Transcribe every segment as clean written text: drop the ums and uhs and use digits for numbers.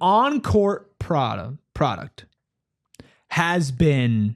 on-court product has been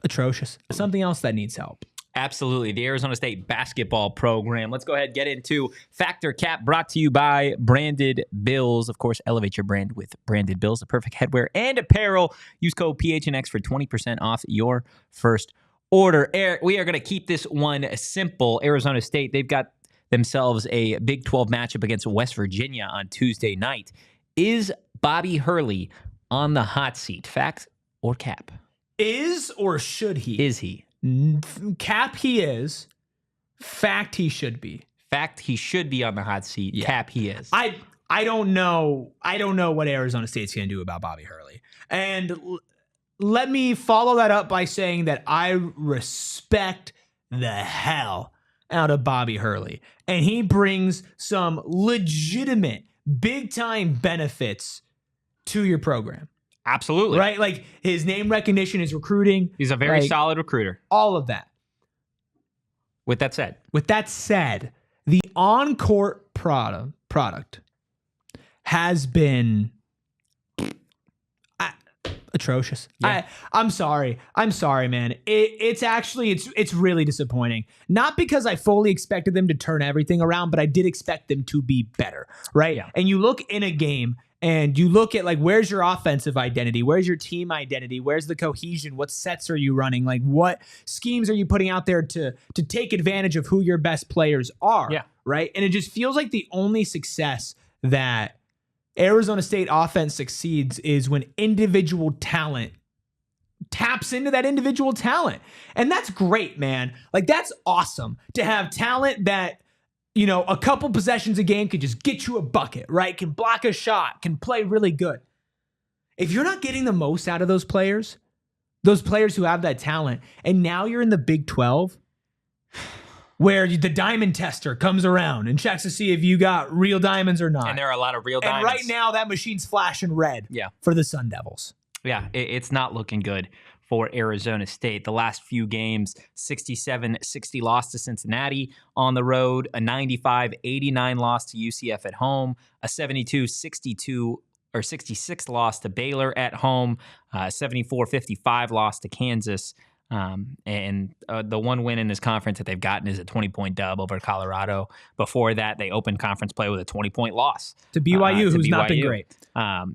atrocious. Something else that needs help. Absolutely. The Arizona State basketball program. Let's go ahead and get into Factor Cap, brought to you by Branded Bills. Of course, elevate your brand with Branded Bills, the perfect headwear and apparel. Use code PHNX for 20% off your first order. We are going to keep this one simple. Arizona State, they've got themselves a Big 12 matchup against West Virginia on Tuesday night. Is Bobby Hurley on the hot seat? Fact or cap? Is or should he? Is he? Cap, he is. Fact, he should be. Fact, he should be on the hot seat. Yeah. Cap, he is. I don't know. I don't know what Arizona State's going to do about Bobby Hurley. And let me follow that up by saying that I respect the hell out of Bobby Hurley. And he brings some legitimate, big-time benefits to your program. Absolutely. Right? Like his name recognition, his recruiting. He's a very solid recruiter. All of that. With that said, the on-court product has been atrocious. Yeah. I'm sorry, man. It's really disappointing. Not because I fully expected them to turn everything around, but I did expect them to be better, right? Yeah. And you look in a game and you look at like, where's your offensive identity? Where's your team identity? Where's the cohesion? What sets are you running? Like, what schemes are you putting out there to take advantage of who your best players are? Yeah. Right. And it just feels like the only success that Arizona State offense succeeds is when individual talent taps into that individual talent. And that's great, man. Like, that's awesome to have talent that, you know, a couple possessions a game could just get you a bucket, right? Can block a shot, can play really good. If you're not getting the most out of those players who have that talent, and now you're in the Big 12, where the diamond tester comes around and checks to see if you got real diamonds or not. And there are a lot of real diamonds. And right now, that machine's flashing red for the Sundevils. Yeah, it's not looking good for Arizona State. The last few games, 67-60 loss to Cincinnati on the road, a 95-89 loss to UCF at home, a 72-62 or 66 loss to Baylor at home, 74-55 loss to Kansas. And the one win in this conference that they've gotten is a 20-point dub over Colorado. Before that, they opened conference play with a 20-point loss to BYU, who's not been great.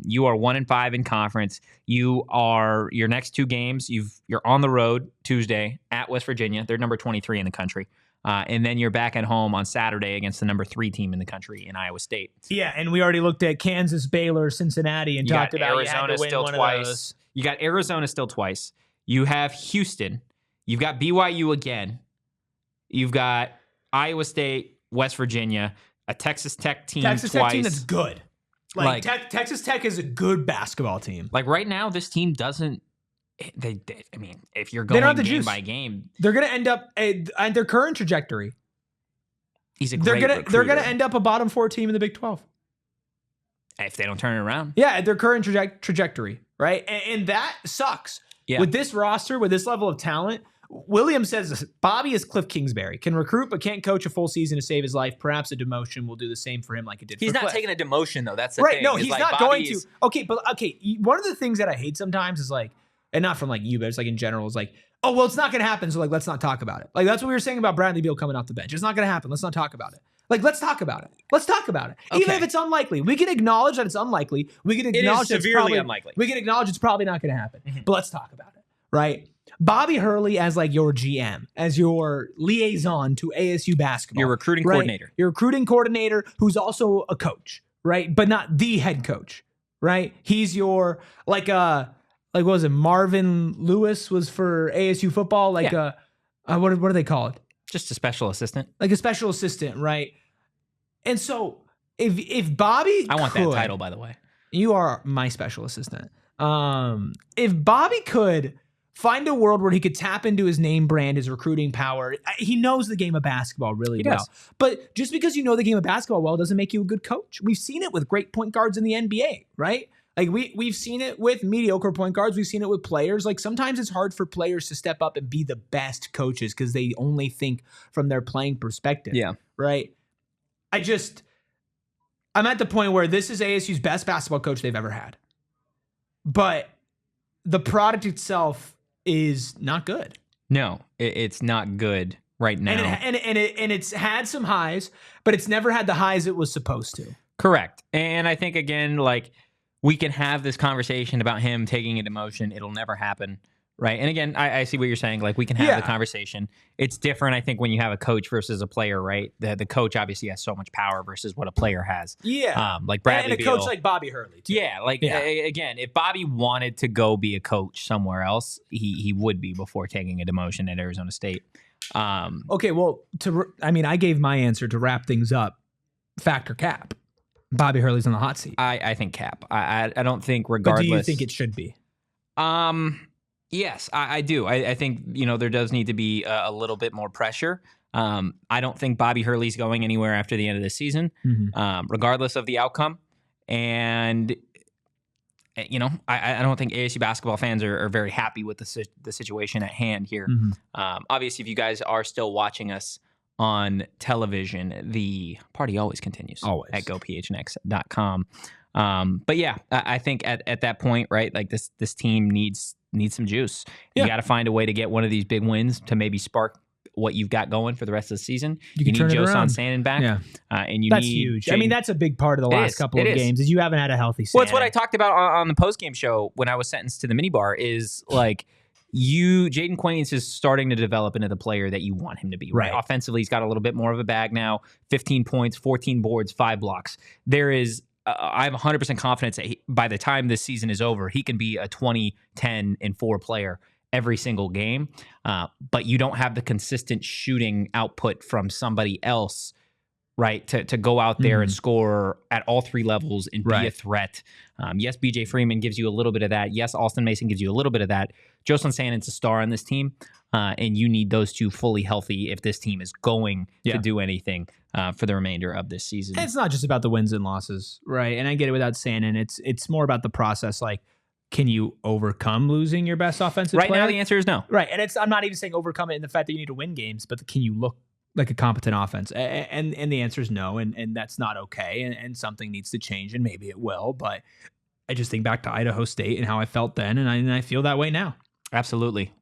You are 1-5 in conference. Your next two games, you're on the road Tuesday at West Virginia. They're number 23 in the country. And then you're back at home on Saturday against the number 3 team in the country in Iowa State. Yeah, and we already looked at Kansas, Baylor, Cincinnati, and talked about Arizona still twice. You got Arizona still twice. You have Houston. You've got BYU again. You've got Iowa State, West Virginia, a Texas Tech team twice. Tech team that's good. Like Texas Tech is a good basketball team. Like right now, this team doesn't. I mean, if you're going game by game, they're going to end up at their current trajectory. He's a great recruiter. They're going to end up a bottom 4 team in the Big 12 if they don't turn it around. Yeah, at their current trajectory, right? And that sucks. Yeah. With this roster, with this level of talent, Williams says Bobby is Cliff Kingsbury, can recruit but can't coach a full season to save his life. Perhaps a demotion will do the same for him like it did for Cliff. He's not taking a demotion, though. That's the thing. Right, no, he's not going to. Okay, one of the things that I hate sometimes is like, and not from like you, but it's like in general, is like, oh, well, it's not going to happen, so like, let's not talk about it. Like, that's what we were saying about Bradley Beal coming off the bench. It's not going to happen. Let's not talk about it. Like, let's talk about it. Let's talk about it. Okay. Even if it's unlikely. We can acknowledge that it's unlikely. We can acknowledge it is severely unlikely. We can acknowledge it's probably not going to happen. Mm-hmm. But let's talk about it, right? Bobby Hurley as like your GM, as your liaison to ASU basketball. Your recruiting coordinator. Your recruiting coordinator who's also a coach, right? But not the head coach, right? He's your, like what was it? Marvin Lewis was for ASU football. Like what do they call it? Just a special assistant. Like a special assistant, right? And so if Bobby I want that title, by the way. You are my special assistant. If Bobby could find a world where he could tap into his name brand, his recruiting power, he knows the game of basketball really well. But just because you know the game of basketball well doesn't make you a good coach. We've seen it with great point guards in the NBA, right? Like we've seen it with mediocre point guards. We've seen it with players. Like sometimes it's hard for players to step up and be the best coaches because they only think from their playing perspective. Yeah. Right. I'm at the point where this is ASU's best basketball coach they've ever had. But the product itself is not good. No, it's not good right now. And it's had some highs, but it's never had the highs it was supposed to. Correct. And I think, again, like, we can have this conversation about him taking a demotion. It'll never happen. Right. And again, I see what you're saying. Like, we can have the conversation. It's different, I think, when you have a coach versus a player, right? The coach obviously has so much power versus what a player has. Yeah. Like Bradley and a coach like Bobby Hurley, too. Yeah. Like, again, if Bobby wanted to go be a coach somewhere else, he would be before taking a demotion at Arizona State. Okay, well, I gave my answer to wrap things up. Factor cap. Bobby Hurley's on the hot seat. I think cap. I don't think regardless. But do you think it should be? Yes, I do. I think, there does need to be a little bit more pressure. I don't think Bobby Hurley's going anywhere after the end of this season, regardless of the outcome. And, I don't think ASU basketball fans are very happy with the situation at hand here. Obviously, if you guys are still watching us on television, the party always continues. Always. At gophnx.com. But yeah, I think at that point, right, like this team needs some juice. You got to find a way to get one of these big wins to maybe spark what you've got going for the rest of the season. You need Joson Sanon back. Yeah. And that's huge. Jayden. That's a big part of the last couple of games is you haven't had a healthy Sanon. Well, it's what I talked about on the postgame show when I was sentenced to the minibar is like, Jayden Quaintance is starting to develop into the player that you want him to be. Right. Offensively, he's got a little bit more of a bag now. 15 points, 14 boards, 5 blocks. There is, I have 100% confidence that by the time this season is over, he can be a 20, 10, and 4 player every single game. But you don't have the consistent shooting output from somebody else, right, to go out there and score at all 3 levels and be a threat. Yes, BJ Freeman gives you a little bit of that. Yes, Alston Mason gives you a little bit of that. Joson Sanon's a star on this team, and you need those two fully healthy if this team is going to do anything for the remainder of this season. And it's not just about the wins and losses, right? And I get it without Sanon. It's more about the process. Like, can you overcome losing your best offensive player? Right now, the answer is no. Right, and I'm not even saying overcome it in the fact that you need to win games, but can you look like a competent offense? And the answer is no, and that's not okay, and something needs to change, and maybe it will, but I just think back to Idaho State and how I felt then, and I feel that way now. Absolutely.